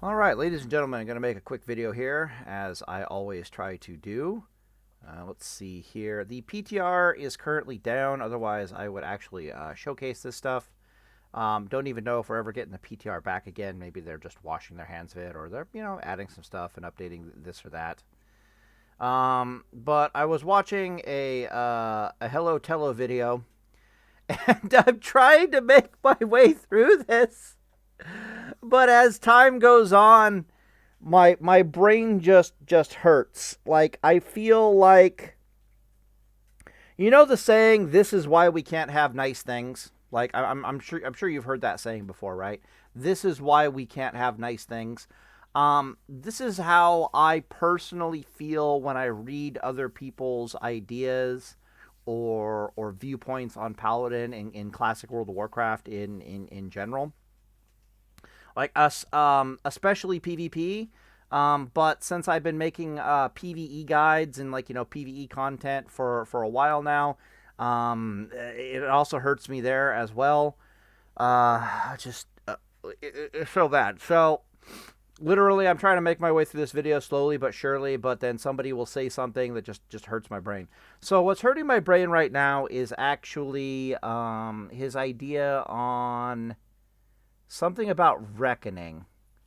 Alright, ladies and gentlemen, I'm going to make a quick video here, as I always try to do. Let's see here. The PTR is currently down, otherwise I would actually showcase this stuff. Don't even know if we're ever getting the PTR back again. Maybe they're just washing their hands of it, or they're, adding some stuff and updating this or that. But I was watching a Hello Tello video, and I'm trying to make my way through this. But as time goes on, my brain just hurts. Like, I feel like, you know the saying, "This is why we can't have nice things." Like, I'm sure you've heard that saying before, right? This is why we can't have nice things. This is how I personally feel when I read other people's ideas or viewpoints on Paladin in classic World of Warcraft in general. Like us, especially PvP. But since I've been making PvE guides and PvE content for a while now, it also hurts me there as well. Just it's so bad. So literally, I'm trying to make my way through this video slowly but surely. But then somebody will say something that just hurts my brain. So what's hurting my brain right now is actually his idea on something about reckoning.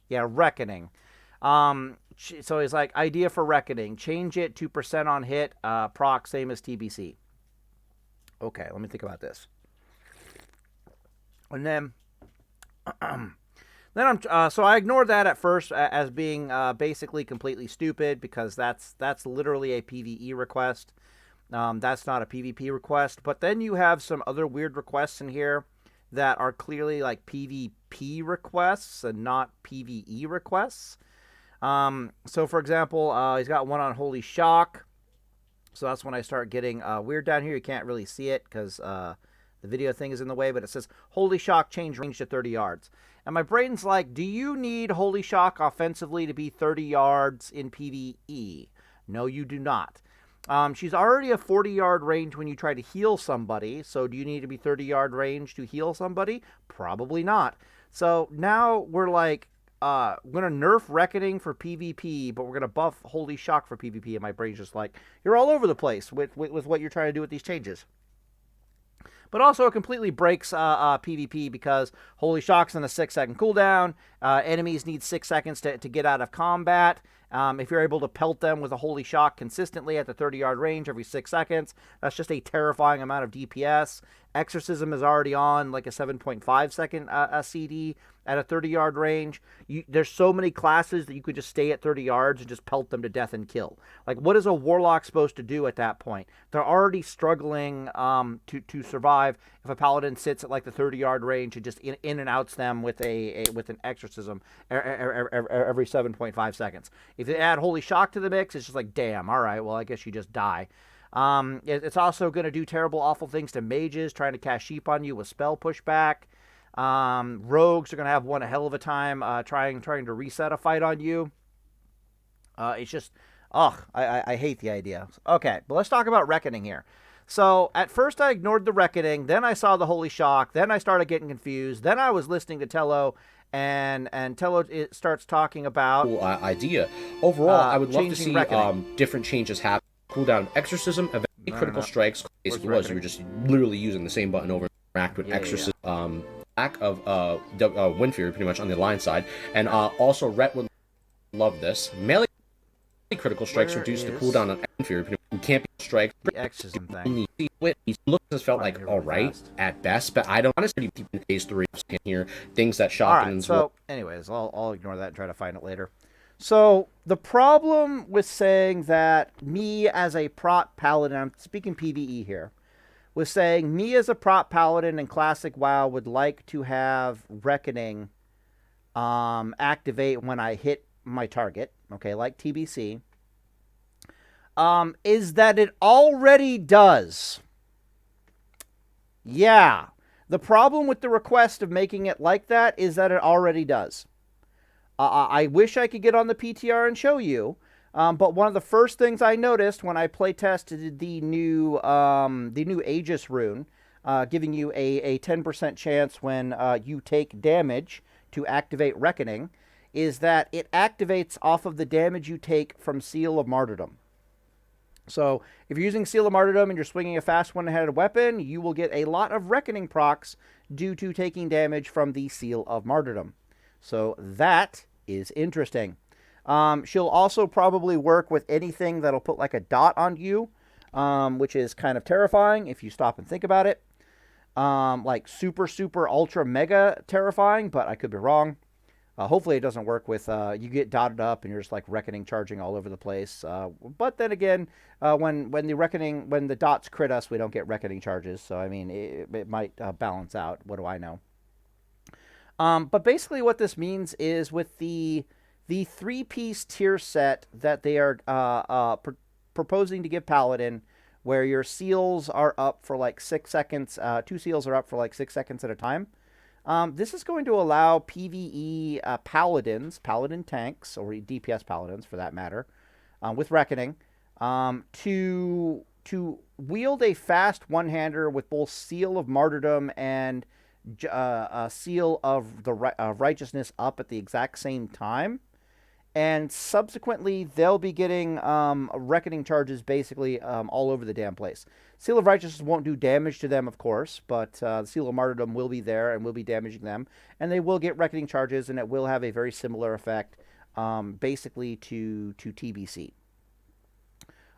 Yeah, reckoning. So he's like, idea for reckoning. Change it to % on hit, proc, same as TBC. Okay, let me think about this. And then, so I ignored that at first as being basically completely stupid, because that's literally a PvE request. That's not a PvP request. But then you have some other weird requests in here that are clearly like PvP requests and not PvE requests. So for example, he's got one on Holy Shock. So that's when I start getting weird down here. You can't really see it because the video thing is in the way, but it says Holy Shock change range to 30 yards. And my brain's like, do you need Holy Shock offensively to be 30 yards in PvE? No, you do not. She's already a 40-yard range when you try to heal somebody, so do you need to be 30-yard range to heal somebody? Probably not. So now we're like, we're going to nerf Reckoning for PvP, but we're going to buff Holy Shock for PvP, and my brain's just like, you're all over the place with what you're trying to do with these changes. But also it completely breaks PvP, because Holy Shock's on a 6-second cooldown. Enemies need 6 seconds to get out of combat. If you're able to pelt them with a Holy Shock consistently at the 30-yard range every 6 seconds, that's just a terrifying amount of DPS. Exorcism is already on like a 7.5 second CD at a 30-yard range. There's so many classes that you could just stay at 30 yards and just pelt them to death and kill. Like, what is a Warlock supposed to do at that point? They're already struggling to survive if a Paladin sits at like the 30-yard range and just in and outs them with an Exorcism every 7.5 seconds. If they add Holy Shock to the mix, it's just like, damn, all right, well, I guess you just die. It's also going to do terrible, awful things to mages, trying to cast sheep on you with spell pushback. Rogues are going to have one hell of a time trying to reset a fight on you. It's just, I hate the idea. Okay, but let's talk about Reckoning here. So at first I ignored the Reckoning, then I saw the Holy Shock, then I started getting confused, then I was listening to Tello, and Tello starts talking about idea. Overall, I would love to see different changes happen. Cooldown Exorcism, eventually critical strikes. Basically was you were just literally using the same button over and interact with Exorcism. Lack of Wind Fury pretty much on the line side, and also Rhett would love this. Melee critical strikes reduce the cooldown on Wind Fury. You can't be strike. The Exorcism thing. He looks felt like alright at best, but I don't honestly deep in phase 3 here. Things that shock and so anyways, I'll ignore that and try to find it later. So the problem with saying that me as a prot paladin, I'm speaking PvE here, was saying me as a prot paladin in classic WoW would like to have Reckoning activate when I hit my target, okay, like TBC, is that it already does. Yeah. The problem with the request of making it like that is that it already does. I wish I could get on the PTR and show you, but one of the first things I noticed when I playtested the new Agies Rune, giving you a 10% chance when you take damage to activate Reckoning, is that it activates off of the damage you take from Seal of Martyrdom. So if you're using Seal of Martyrdom and you're swinging a fast one-handed weapon, you will get a lot of Reckoning procs due to taking damage from the Seal of Martyrdom. So that is interesting. She'll also probably work with anything that'll put like a dot on you, which is kind of terrifying if you stop and think about it. Like super, super, ultra, mega terrifying, but I could be wrong. Hopefully it doesn't work with, you get dotted up and you're just like Reckoning charging all over the place. But then again, when the dots crit us, we don't get Reckoning charges. So, I mean, it might balance out. What do I know? But basically what this means is with the 3-piece tier set that they are proposing to give Paladin, where your seals are up for like 6 seconds, 2 seals are up for like 6 seconds at a time. This is going to allow PvE Paladin tanks, or DPS Paladins for that matter, with Reckoning, to wield a fast one-hander with both Seal of Martyrdom and Seal of the Righteousness up at the exact same time. And subsequently, they'll be getting Reckoning charges basically all over the damn place. Seal of Righteousness won't do damage to them, of course, but Seal of Martyrdom will be there and will be damaging them. And they will get Reckoning charges, and it will have a very similar effect, basically, to TBC.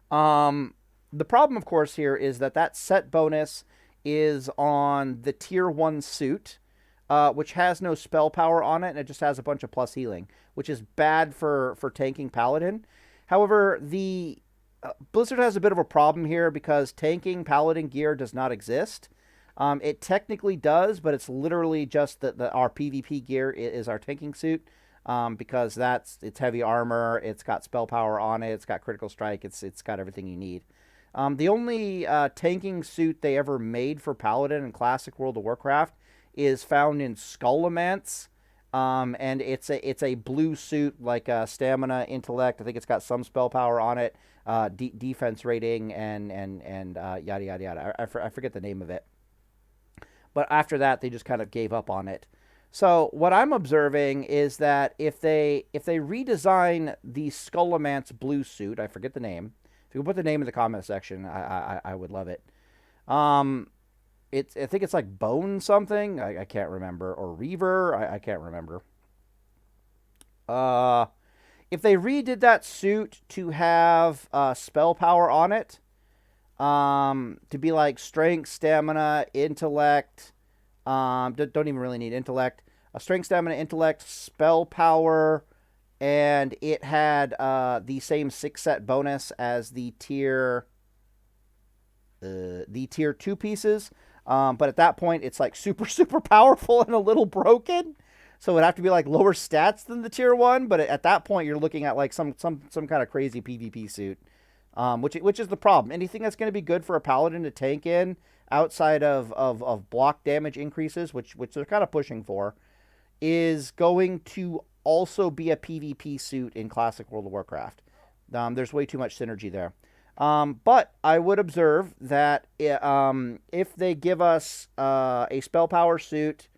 The problem, of course, here is that set bonus is on the Tier 1 suit, which has no spell power on it, and it just has a bunch of plus healing, which is bad for tanking Paladin. However, Blizzard has a bit of a problem here because tanking Paladin gear does not exist. It technically does, but it's literally just that our PvP gear is our tanking suit, because it's heavy armor, it's got spell power on it, it's got critical strike, it's got everything you need. The only tanking suit they ever made for Paladin in Classic World of Warcraft is found in Skullomance, and it's a blue suit, like stamina, intellect. I think it's got some spell power on it, defense rating, and yada yada yada. I forget the name of it. But after that, they just kind of gave up on it. So what I'm observing is that if they redesign the Skullomance blue suit, I forget the name. If you can put the name in the comment section, I would love it. I think it's like Bone something. I can't remember. Or Reaver. I can't remember. If they redid that suit to have spell power on it, to be like strength, stamina, intellect, don't even really need intellect. Strength, stamina, intellect, spell power, and it had the same 6-set bonus as the tier 2 pieces. But at that point, it's like super, super powerful and a little broken. So it'd have to be like lower stats than the tier 1. But at that point, you're looking at like some kind of crazy PvP suit, which is the problem. Anything that's going to be good for a Paladin to tank in outside of block damage increases, which they're kind of pushing for, is going to also be a PvP suit in Classic World of Warcraft. There's way too much synergy there. But I would observe that if they give us a spell power suit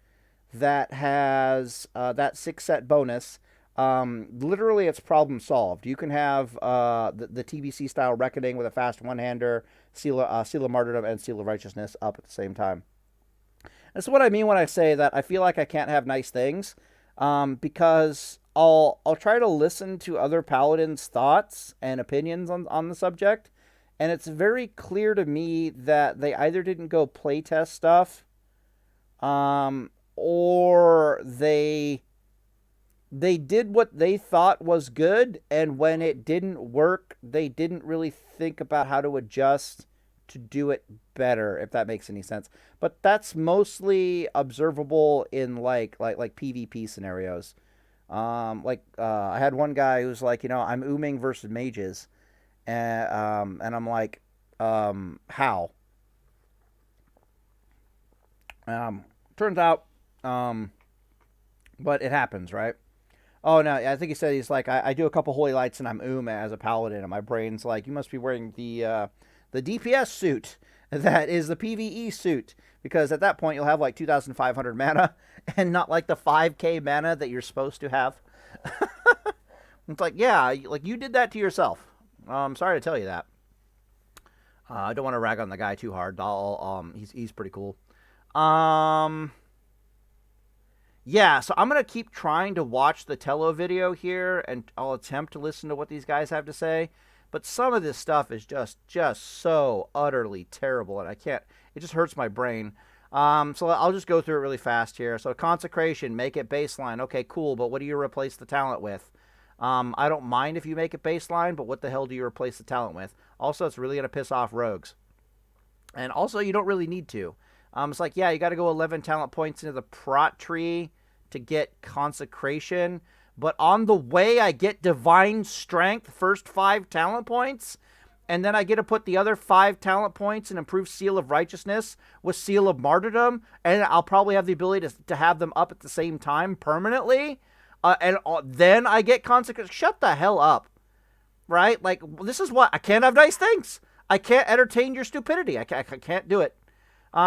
that has that 6-set bonus, literally it's problem solved. You can have the TBC style Reckoning with a fast one-hander, Seal of Martyrdom, and Seal of Righteousness up at the same time. That's what I mean when I say that I feel like I can't have nice things, because I'll try to listen to other Paladins' thoughts and opinions on the subject, and it's very clear to me that they either didn't go playtest stuff, or they did what they thought was good, and when it didn't work, they didn't really think about how to adjust to do it better, if that makes any sense. But that's mostly observable in like PvP scenarios. I had one guy who's like, I'm ooming versus mages, and I'm like, how? Turns out, but it happens, right? Oh no, I think he said he's like, I do a couple holy lights and I'm as a paladin, and my brain's like, you must be wearing the DPS suit that is the PvE suit, because at that point you'll have like 2,500 mana and not like the 5k mana that you're supposed to have. It's like, yeah, like you did that to yourself. I'm sorry to tell you that. I don't want to rag on the guy too hard. He's pretty cool. Yeah, so I'm going to keep trying to watch the Tello video here, and I'll attempt to listen to what these guys have to say. But some of this stuff is just so utterly terrible, and I can't, it just hurts my brain. So I'll just go through it really fast here. So consecration, make it baseline. Okay, cool, but what do you replace the talent with? I don't mind if you make it baseline, but what the hell do you replace the talent with? Also, it's really going to piss off rogues. And also, you don't really need to. It's like, yeah, you got to go 11 talent points into the prot tree to get consecration. But on the way, I get divine strength, first 5 talent points. And then I get to put the other 5 talent points and improve Seal of Righteousness with Seal of Martyrdom. And I'll probably have the ability to have them up at the same time permanently. And then I get consecration. Shut the hell up. Right? Like, this is what, I can't have nice things. I can't entertain your stupidity. I can't do it.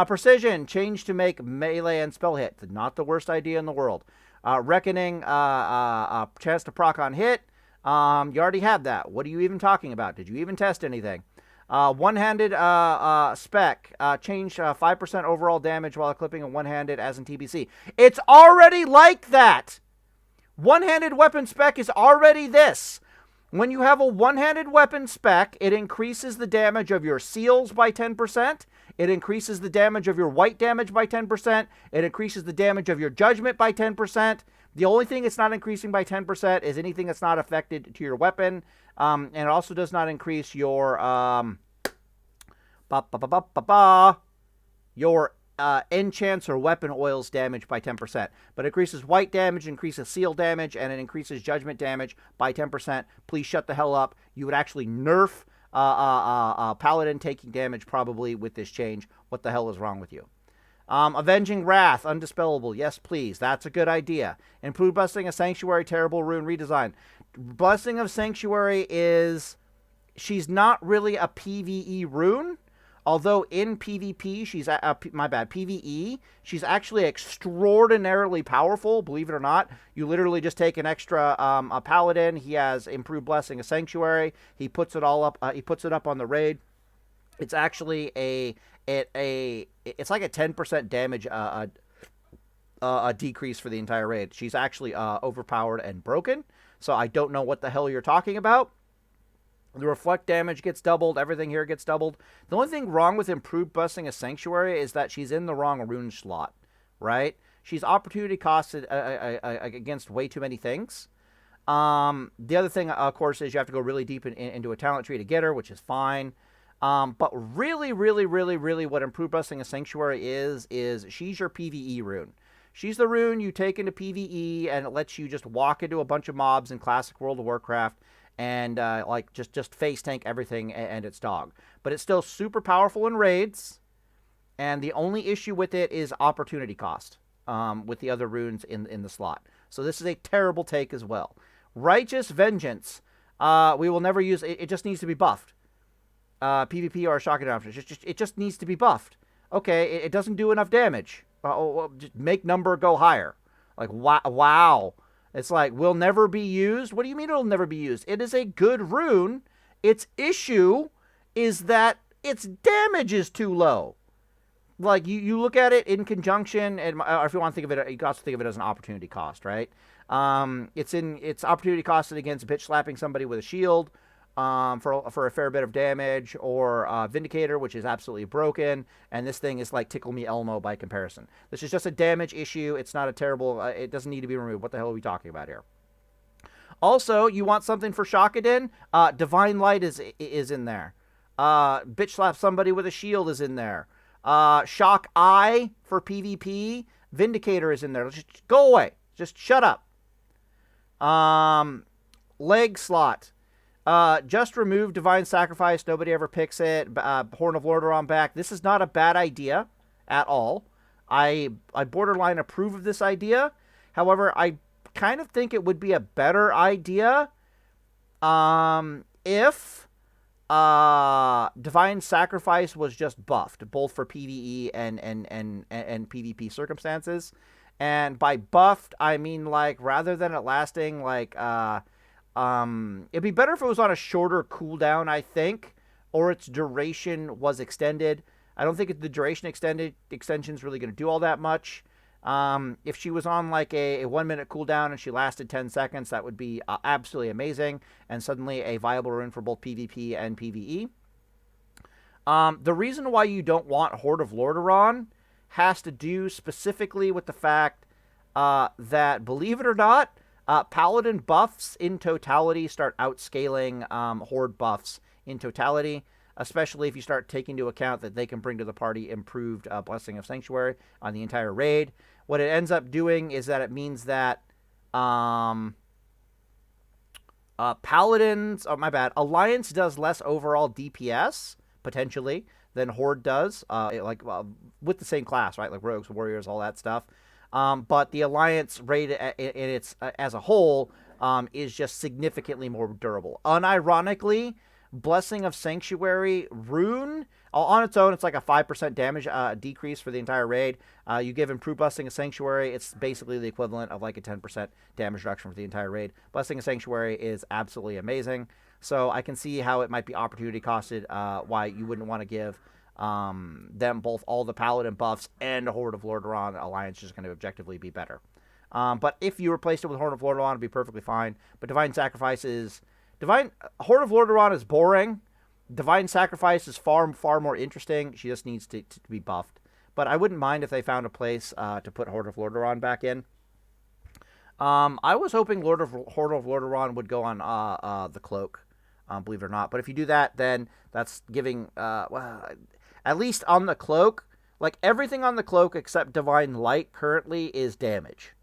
Precision, change to make melee and spell hit. Not the worst idea in the world. Reckoning, chance to proc on hit. You already have that. What are you even talking about? Did you even test anything? One-handed spec, change 5% overall damage while equipping a one-handed as in TBC. It's already like that. One-handed weapon spec is already this. When you have a one-handed weapon spec, it increases the damage of your seals by 10%. It increases the damage of your white damage by 10%. It increases the damage of your judgment by 10%. The only thing it's not increasing by 10% is anything that's not affected to your weapon. And it also does not increase your enchants or weapon oils damage by 10%. But it increases white damage, increases seal damage, and it increases judgment damage by 10%. Please shut the hell up. You would actually nerf Paladin taking damage probably with this change. What the hell is wrong with you? Avenging Wrath, Undispellable. Yes, please. That's a good idea. Improved Blessing of Sanctuary, Terrible Rune redesign. Blessing of Sanctuary is... She's not really a PvE rune. Although in PvP, PvE, she's actually extraordinarily powerful, believe it or not. You literally just take an extra, a Paladin. He has Improved Blessing of Sanctuary. He puts it all up, he puts it up on the raid. It's actually it's like a 10% damage a decrease for the entire raid. She's actually overpowered and broken, so I don't know what the hell you're talking about. The reflect damage gets doubled. Everything here gets doubled. The only thing wrong with Improved Blessing of Sanctuary is that she's in the wrong rune slot, right? She's opportunity costed against way too many things. The other thing, of course, is you have to go really deep into a talent tree to get her, which is fine. But really, what Improved Blessing of Sanctuary is she's your PvE rune. She's the rune you take into PvE, and it lets you just walk into a bunch of mobs in classic World of Warcraft and like just face tank everything and its dog. But it's still super powerful in raids, and the only issue with it is opportunity cost with the other runes in the slot. So this is a terrible take as well. Righteous Vengeance. We will never use it. It just needs to be buffed. PvP or shotgun options. It just needs to be buffed. Okay, it doesn't do enough damage. Just make number go higher. Like, wow. It's like, will never be used? What do you mean it'll never be used? It is a good rune. Its issue is that its damage is too low. Like, you look at it in conjunction, and or if you want to think of it, you also think of it as an opportunity cost, right? It's opportunity costed against bitch slapping somebody with a shield for a fair bit of damage, or Vindicator, which is absolutely broken, and this thing is like Tickle Me Elmo by comparison. This is just a damage issue. It's not a terrible, it doesn't need to be removed. What the hell are we talking about here? Also, you want something for Shakadin? Divine Light is in there. Bitch Slap Somebody with a Shield is in there. Shock Eye for PvP. Vindicator is in there. Just go away. Just shut up. Leg slot. Just remove Divine Sacrifice. Nobody ever picks it. Horn of Lordaeron back. This is not a bad idea at all. I borderline approve of this idea. However, I kind of think it would be a better idea if Divine Sacrifice was just buffed, both for PvE and PvP circumstances. And by buffed, I mean like rather than it lasting like it'd be better if it was on a shorter cooldown, I think, or its duration was extended. I don't think the duration extension is really going to do all that much. If she was on like a 1 minute cooldown and she lasted 10 seconds, that would be absolutely amazing and suddenly a viable rune for both PvP and PvE. The reason why you don't want Horde of Lordaeron has to do specifically with the fact that, believe it or not, Paladin buffs in totality start outscaling Horde buffs in totality, especially if you start taking into account that they can bring to the party improved Blessing of Sanctuary on the entire raid. What it ends up doing is that it means that Paladins, Alliance does less overall DPS, potentially, than Horde does, with the same class, right? Like Rogues, Warriors, all that stuff. But the Alliance raid in its as a whole is just significantly more durable. Unironically, Blessing of Sanctuary Rune, on its own, it's like a 5% damage decrease for the entire raid. You give improved Blessing of Sanctuary, it's basically the equivalent of like a 10% damage reduction for the entire raid. Blessing of Sanctuary is absolutely amazing. So I can see how it might be opportunity costed, why you wouldn't want to give them both all the Paladin buffs and a Horde of Lordaeron. Alliance is going to objectively be better. But if you replaced it with Horde of Lordaeron, it'd be perfectly fine. But Divine Sacrifice is... Horde of Lordaeron is boring. Divine Sacrifice is far, far more interesting. She just needs to be buffed. But I wouldn't mind if they found a place to put Horde of Lordaeron back in. I was hoping Horde of Lordaeron would go on the Cloak, believe it or not. But if you do that, then that's giving... at least on the Cloak, like everything on the Cloak except Divine Light currently is damage.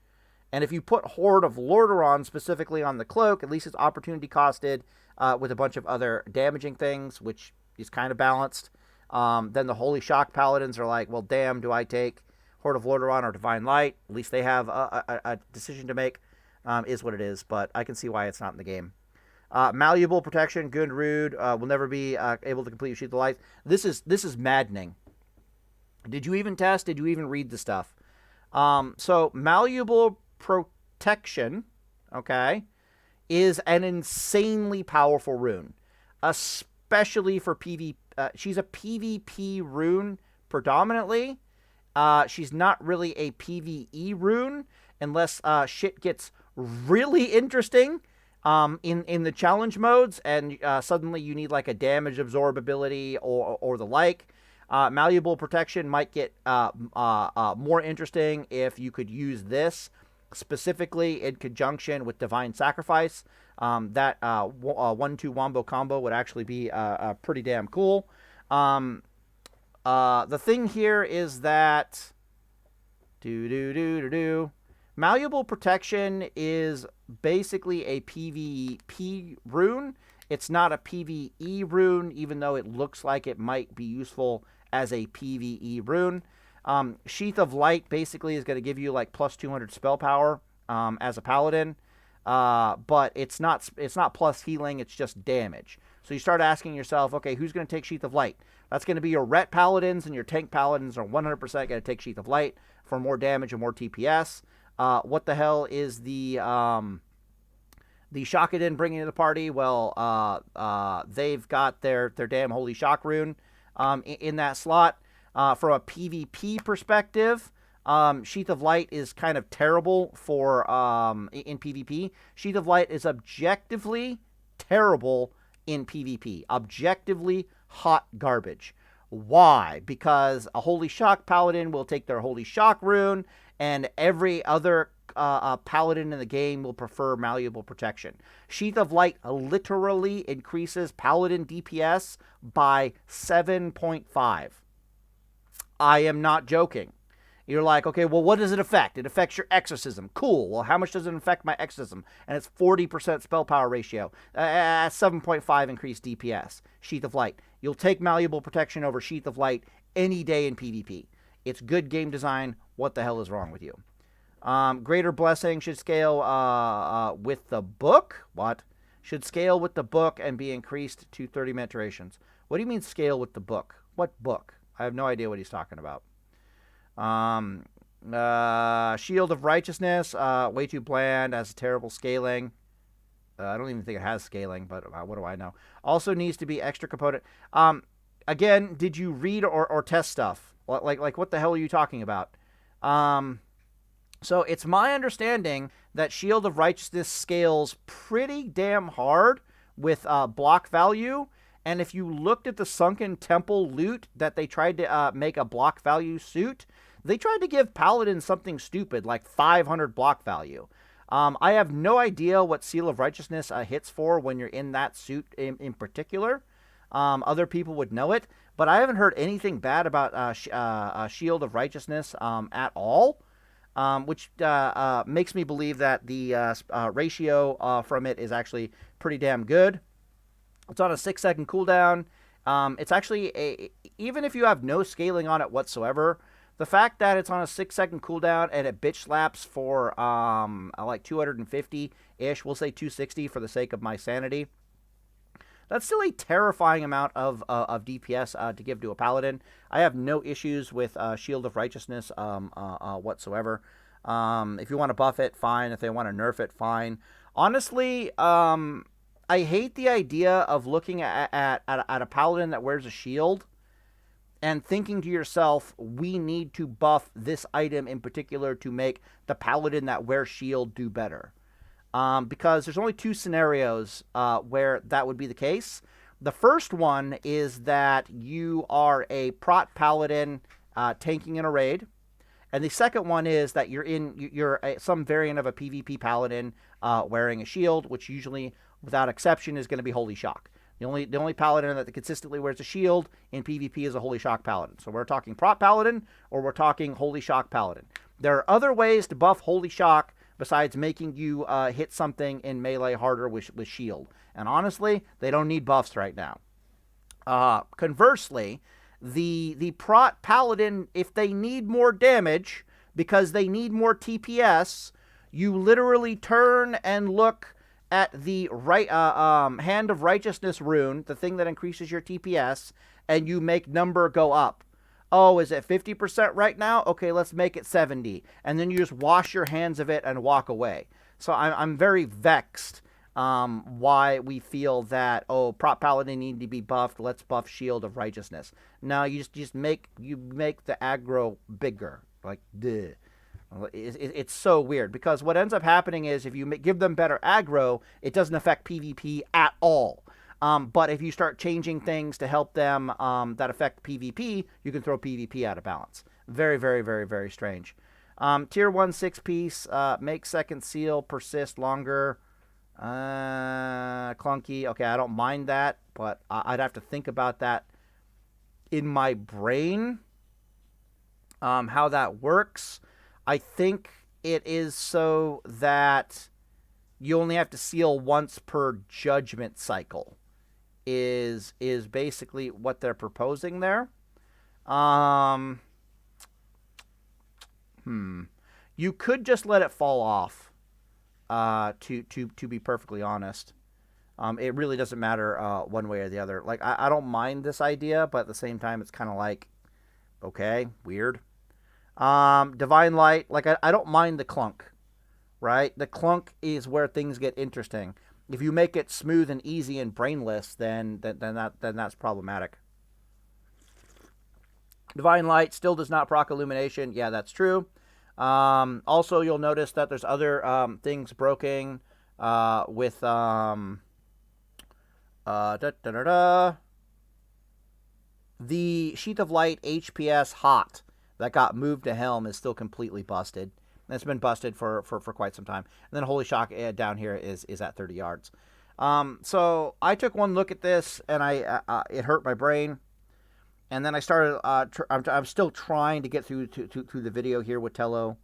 And if you put Horde of Lordaeron specifically on the Cloak, at least it's opportunity costed with a bunch of other damaging things, which is kind of balanced. Then the Holy Shock Paladins are like, well, damn, do I take Horde of Lordaeron or Divine Light? At least they have a decision to make, is what it is. But I can see why it's not in the game. Malleable Protection, good Rude, will never be able to complete Sheath of Light. This is maddening. Did you even test? Did you even read the stuff? So Malleable Protection, okay, is an insanely powerful rune, especially for PvP. She's a PvP rune predominantly. She's not really a PvE rune unless shit gets really interesting in the challenge modes, and suddenly you need like a damage absorb ability or the like. Malleable Protection might get more interesting if you could use this specifically in conjunction with Divine Sacrifice. That 1-2 wombo combo would actually be pretty damn cool. The thing here is that Malleable Protection is basically a PvP rune. It's not a PvE rune, even though it looks like it might be useful as a PvE rune. Sheath of Light basically is going to give you like plus 200 spell power as a paladin, but it's not plus healing, it's just damage. So you start asking yourself, okay, who's going to take Sheath of Light? That's going to be your Ret Paladins, and your Tank Paladins are 100% going to take Sheath of Light for more damage and more TPS. What the hell is the Shakadin bringing to the party? Well, they've got their damn Holy Shock Rune in that slot. From a PvP perspective, Sheath of Light is kind of terrible for in PvP. Sheath of Light is objectively terrible in PvP. Objectively hot garbage. Why? Because a Holy Shock Paladin will take their Holy Shock Rune, and every other Paladin in the game will prefer Malleable Protection. Sheath of Light literally increases Paladin DPS by 7.5. I am not joking. You're like, okay, well, what does it affect? It affects your exorcism. Cool. Well, how much does it affect my exorcism? And it's 40% spell power ratio. 7.5 increased DPS. Sheath of Light. You'll take Malleable Protection over Sheath of Light any day in PvP. It's good game design. What the hell is wrong with you? Greater Blessing should scale with the book. What? Should scale with the book and be increased to 30-minute durations. What do you mean scale with the book? What book? I have no idea what he's talking about. Shield of Righteousness, way too bland, has terrible scaling. I don't even think it has scaling, but what do I know? Also needs to be extra component. Again, did you read or test stuff? Like what the hell are you talking about? So it's my understanding that Shield of Righteousness scales pretty damn hard with block value. And if you looked at the Sunken Temple loot that they tried to make a block value suit, they tried to give Paladin something stupid like 500 block value. I have no idea what Seal of Righteousness hits for when you're in that suit in particular. Other people would know it, but I haven't heard anything bad about Shield of Righteousness at all, which makes me believe that the ratio from it is actually pretty damn good. It's on a 6-second cooldown. It's actually, even if you have no scaling on it whatsoever, the fact that it's on a 6-second cooldown and it bitch slaps for like 250-ish, we'll say 260 for the sake of my sanity, that's still a terrifying amount of DPS to give to a Paladin. I have no issues with Shield of Righteousness whatsoever. If you want to buff it, fine. If they want to nerf it, fine. Honestly, I hate the idea of looking at a Paladin that wears a shield and thinking to yourself, we need to buff this item in particular to make the Paladin that wears shield do better. Because there's only two scenarios where that would be the case. The first one is that you are a prot Paladin tanking in a raid. And the second one is that you're some variant of a PvP Paladin wearing a shield, which usually, without exception, is going to be Holy Shock. The only Paladin that consistently wears a shield in PvP is a Holy Shock Paladin. So we're talking Prot Paladin or we're talking Holy Shock Paladin. There are other ways to buff Holy Shock besides making you hit something in melee harder with shield. And honestly, they don't need buffs right now. Conversely, the Prot Paladin, if they need more damage because they need more TPS, you literally turn and look at the Hand of Righteousness rune, the thing that increases your TPS, and you make number go up. Oh, is it 50% right now? Okay, let's make it 70. And then you just wash your hands of it and walk away. So I'm very vexed why we feel that, Prot Paladin need to be buffed, let's buff Shield of Righteousness. No, you just make the aggro bigger. Like, duh. It's so weird, because what ends up happening is if you give them better aggro, it doesn't affect PvP at all. But if you start changing things to help them that affect PvP, you can throw PvP out of balance. Very, very, very, very strange. Tier 1 6-piece, make second seal persist longer. Clunky. Okay, I don't mind that, but I'd have to think about that in my brain, how that works. I think it is so that you only have to seal once per judgment cycle is basically what they're proposing there. You could just let it fall off, to be perfectly honest. It really doesn't matter one way or the other. Like, I don't mind this idea, but at the same time, it's kind of like, okay, weird. Divine Light, like, I don't mind the clunk, right? The clunk is where things get interesting. If you make it smooth and easy and brainless, then that's problematic. Divine Light still does not proc Illumination. Yeah, that's true. Also, you'll notice that there's other things broken with the Sheath of Light HPS Hot that got moved to Helm is still completely busted. And it's been busted for quite some time. And then Holy Shock down here is at 30 yards. So I took one look at this, and it hurt my brain. And then I started. I'm still trying to get through the video here with Tello,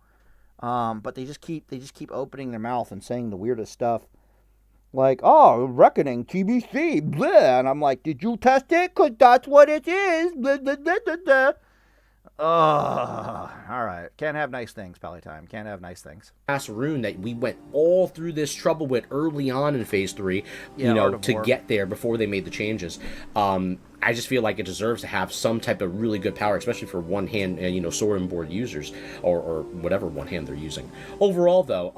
but they just keep opening their mouth and saying the weirdest stuff, like, "Oh, Reckoning TBC," blah. And I'm like, "Did you test it? 'Cause that's what it is." Blah, blah, blah, blah, blah. All right. Can't have nice things, Paladin. Can't have nice things. Last rune that we went all through this trouble with early on in Phase 3, to get there before they made the changes. I just feel like it deserves to have some type of really good power, especially for one hand, sword and board users, or whatever one hand they're using. Overall, though,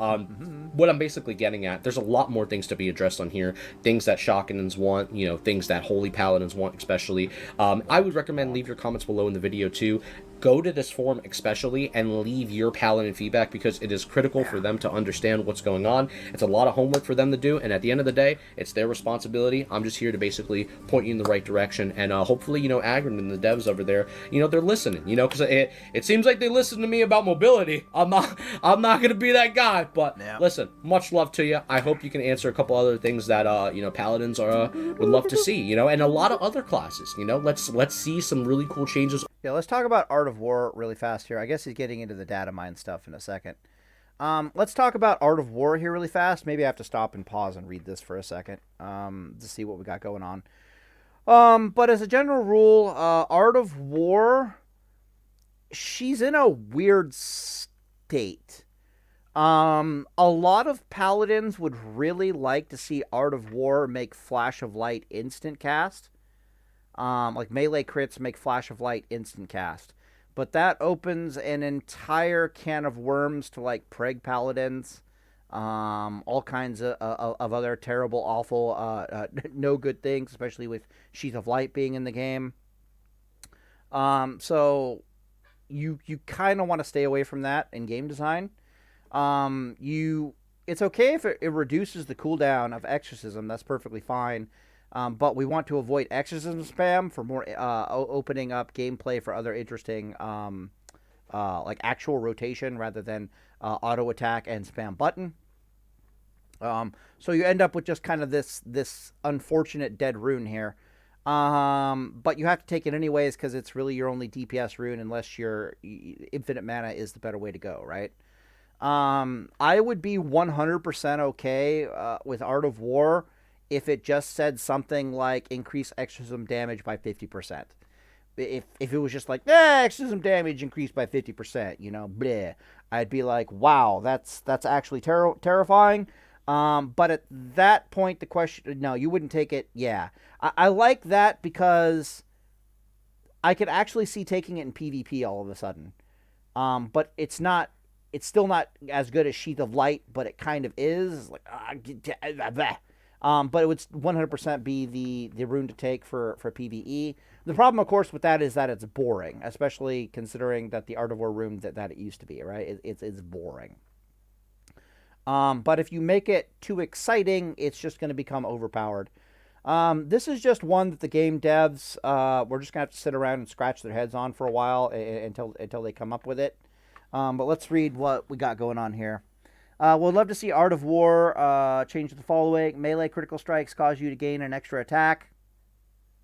what I'm basically getting at, there's a lot more things to be addressed on here. Things that Shotguns want, things that Holy Paladins want, especially. I would recommend leave your comments below in the video too. Go to this forum especially and leave your Paladin feedback, because it is critical for them to understand what's going on. It's a lot of homework for them to do, and at the end of the day, it's their responsibility. I'm just here to basically point you in the right direction, and hopefully, Agron and the devs over there, they're listening, because it seems like they listen to me about mobility. I'm not gonna be that guy, but listen, much love to you. I hope you can answer a couple other things that Paladins would love to see, and a lot of other classes. Let's see some really cool changes. Yeah, let's talk about Art of War really fast here. I guess he's getting into the data mine stuff in a second. Let's talk about Art of War here really fast. Maybe I have to stop and pause and read this for a second to see what we got going on. But as a general rule, Art of War, she's in a weird state. A lot of Paladins would really like to see Art of War make Flash of Light instant cast. Like melee crits make Flash of Light instant cast. But that opens an entire can of worms to like Preg Paladins, all kinds of other terrible, awful, no good things, especially with Sheath of Light being in the game. So you kind of want to stay away from that in game design. It's okay if it reduces the cooldown of Exorcism. That's perfectly fine. But we want to avoid Exorcism spam for more opening up gameplay for other interesting, like actual rotation rather than auto attack and spam button. So you end up with just kind of this unfortunate dead rune here. But you have to take it anyways because it's really your only DPS rune unless your infinite mana is the better way to go, right? I would be 100% okay with Art of War if it just said something like increase exorcism damage by 50%. If it was just like, exorcism damage increased by 50%, bleh, I'd be like, wow, that's actually terrifying. But at that point, the question, no, you wouldn't take it. Yeah, I like that because I could actually see taking it in PvP all of a sudden. But it's still not as good as Sheath of Light, but it kind of is. Like, but it would 100% be the rune to take for PvE. The problem, of course, with that is that it's boring, especially considering that the Art of War rune that it used to be, right? It's boring. But if you make it too exciting, it's just going to become overpowered. This is just one that the game devs, we're just going to have to sit around and scratch their heads on for a while until they come up with it. But let's read what we got going on here. We'd love to see Art of War change to the following. Melee critical strikes cause you to gain an extra attack.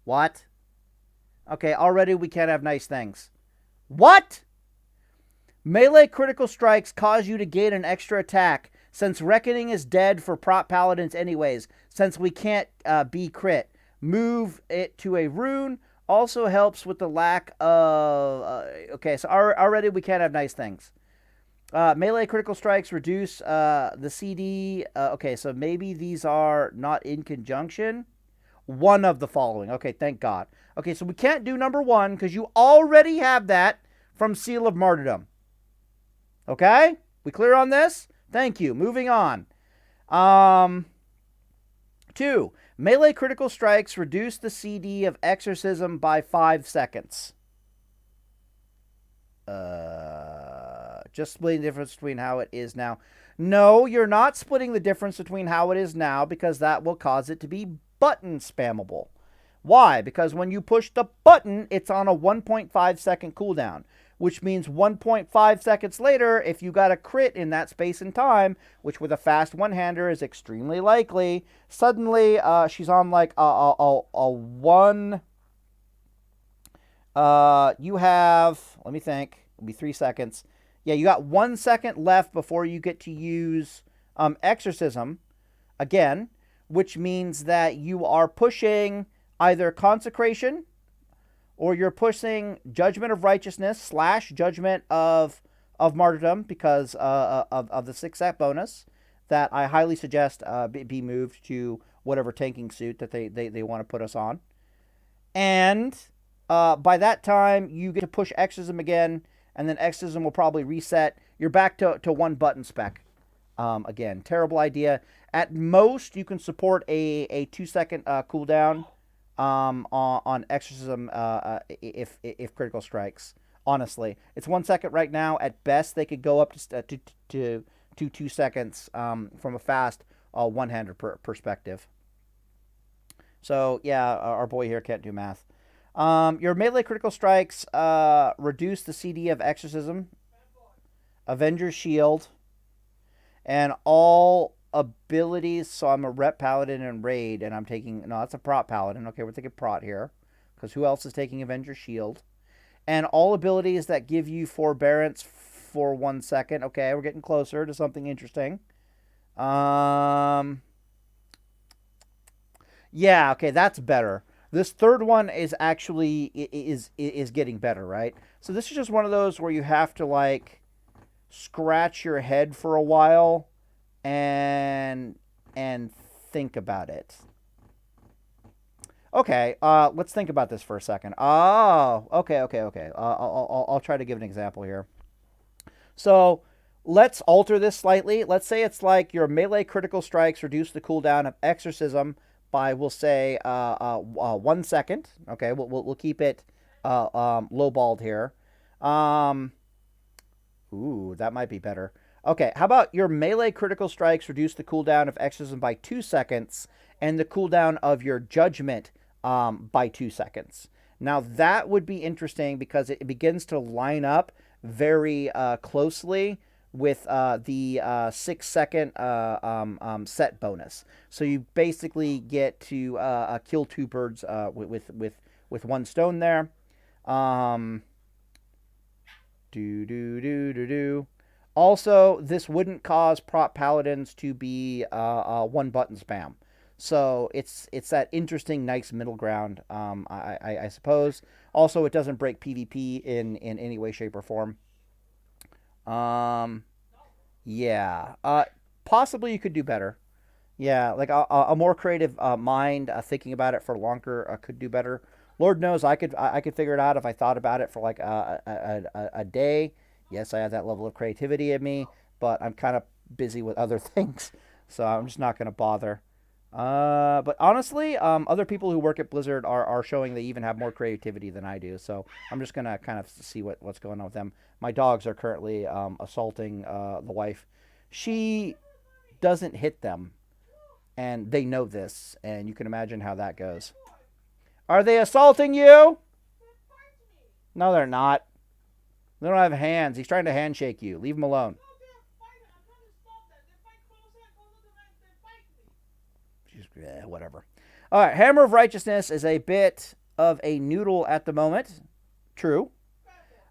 What? Okay, already we can't have nice things. What? Melee critical strikes cause you to gain an extra attack. Since Reckoning is dead for prop paladins anyways, since we can't be crit, move it to a rune. Also helps with the lack of... okay, so already we can't have nice things. Melee critical strikes reduce the CD. Okay, so maybe these are not in conjunction. One of the following. Okay, thank God. Okay, so we can't do number one because you already have that from Seal of Martyrdom. Okay? We clear on this? Thank you. Moving on. 2. Melee critical strikes reduce the CD of Exorcism by 5 seconds. Just splitting the difference between how it is now. No, you're not splitting the difference between how it is now because that will cause it to be button spammable. Why? Because when you push the button, it's on a 1.5 second cooldown, which means 1.5 seconds later, if you got a crit in that space and time, which with a fast one-hander is extremely likely, suddenly she's on like a one... you have... Let me think. It'll be 3 seconds. Yeah, you got 1 second left before you get to use Exorcism again, which means that you are pushing either Consecration or you're pushing Judgment of Righteousness / Judgment of Martyrdom because of the 6-set bonus that I highly suggest be moved to whatever tanking suit that they want to put us on. And by that time, you get to push Exorcism again, and then Exorcism will probably reset. You're back to one button spec. Again, terrible idea. At most, you can support a 2-second cooldown on Exorcism if critical strikes. Honestly, it's 1 second right now. At best, they could go up to 2 seconds from a fast one-hander perspective. So yeah, our boy here can't do math. Your melee critical strikes reduce the CD of Exorcism, Avenger's Shield, and all abilities. So I'm a rep Paladin and Raid, and I'm taking... No, that's a prot Paladin. Okay, we're taking prot here. Because who else is taking Avenger's Shield? And all abilities that give you forbearance for 1 second. Okay, we're getting closer to something interesting. Yeah, okay, that's better. This third one is actually is getting better, right? So this is just one of those where you have to like scratch your head for a while and think about it. Okay, let's think about this for a second. Oh, okay. I'll try to give an example here. So let's alter this slightly. Let's say it's like your melee critical strikes reduce the cooldown of Exorcism by, we'll say, 1 second. Okay, we'll keep it lowballed here. Ooh, that might be better. Okay, how about your melee critical strikes reduce the cooldown of Exorcism by 2 seconds and the cooldown of your Judgment by 2 seconds. Now, that would be interesting because it begins to line up very closely with the 6 second set bonus. So you basically get to kill two birds with one stone there. Also, this wouldn't cause prop paladins to be one button spam. So it's that interesting, nice middle ground, I suppose. Also, it doesn't break PvP in any way, shape, or form. Yeah. Possibly you could do better. Yeah, like a more creative mind thinking about it for longer could do better. Lord knows I could figure it out if I thought about it for like a day. Yes, I have that level of creativity in me, but I'm kind of busy with other things, so I'm just not going to bother. But honestly, other people who work at Blizzard are showing they even have more creativity than I do. So I'm just gonna kind of see what's going on with them. My dogs are currently assaulting the wife. She doesn't hit them, and they know this, and you can imagine how that goes. Are they assaulting you? No, they're not. They don't have hands. He's trying to handshake you. Leave him alone. Whatever. All right, Hammer of Righteousness is a bit of a noodle at the moment. True.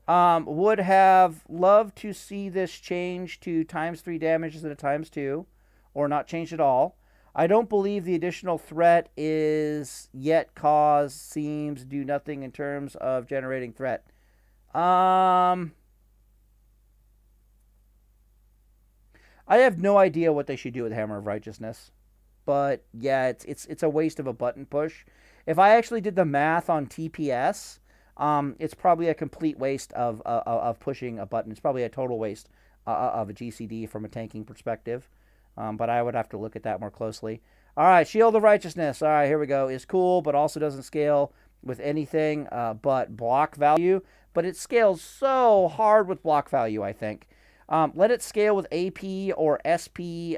Would have loved to see this change to ×3 damage instead of ×2, or not change at all. I don't believe the additional threat is yet cause seems do nothing in terms of generating threat. I have no idea what they should do with Hammer of Righteousness. But yeah, it's a waste of a button push. If I actually did the math on TPS, it's probably a complete waste of pushing a button. It's probably a total waste of a GCD from a tanking perspective. But I would have to look at that more closely. All right, Shield of Righteousness. All right, here we go. Is cool, but also doesn't scale with anything but block value. But it scales so hard with block value, I think. Let it scale with AP or SP,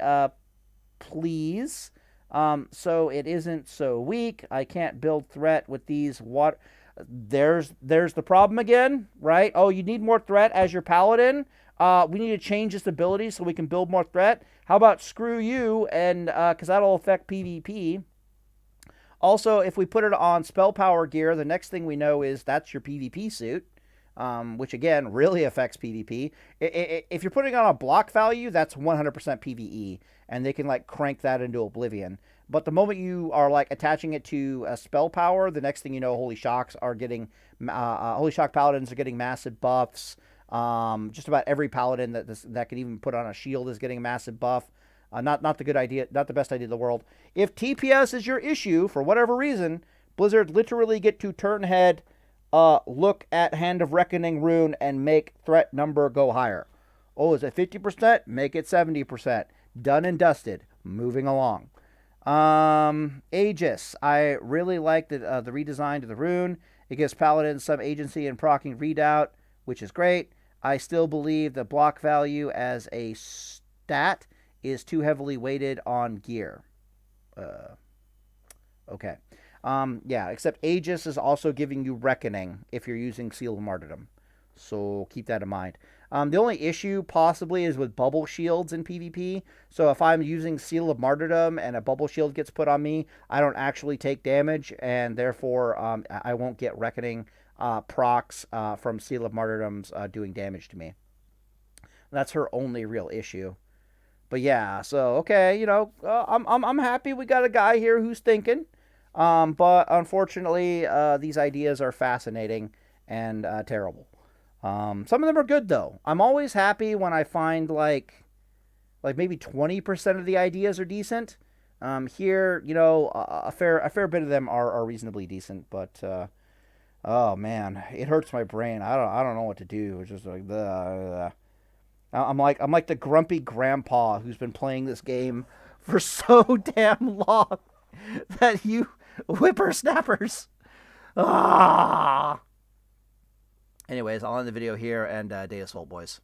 please. So it isn't so weak. I can't build threat with these. What? There's the problem again, right? Oh, you need more threat as your paladin. We need to change this ability so we can build more threat. How about screw you? And because that'll affect PvP. Also, if we put it on spell power gear, the next thing we know is that's your PvP suit. Which again really affects PvP. If you're putting on a block value, that's 100% PvE, and they can like crank that into oblivion. But the moment you are like attaching it to a spell power, the next thing you know, Holy Shock Paladins are getting massive buffs. Just about every paladin that could even put on a shield is getting a massive buff. Not the good idea, not the best idea in the world. If TPS is your issue for whatever reason, Blizzard literally get to turn head, look at Hand of Reckoning Rune, and make threat number go higher. Oh, is it 50%? Make it 70%. Done and dusted. Moving along. Aegis. I really like the redesign to the rune. It gives Paladin some agency in proccing readout, which is great. I still believe the block value as a stat is too heavily weighted on gear. Okay. Yeah, except Aegis is also giving you Reckoning if you're using Seal of Martyrdom. So keep that in mind. The only issue possibly is with bubble shields in PvP. So if I'm using Seal of Martyrdom and a bubble shield gets put on me, I don't actually take damage, and therefore I won't get Reckoning procs from Seal of Martyrdoms doing damage to me. That's her only real issue. But yeah, so okay, you know, I'm happy we got a guy here who's thinking. But unfortunately, these ideas are fascinating and terrible. Some of them are good though. I'm always happy when I find like maybe 20% of the ideas are decent. Here, you know, a fair bit of them are reasonably decent, but oh man, it hurts my brain. I don't know what to do. It's just like I'm like the grumpy grandpa who's been playing this game for so damn long that you whippersnappers. Ah. Anyways, I'll end the video here, and Day of Salt, boys.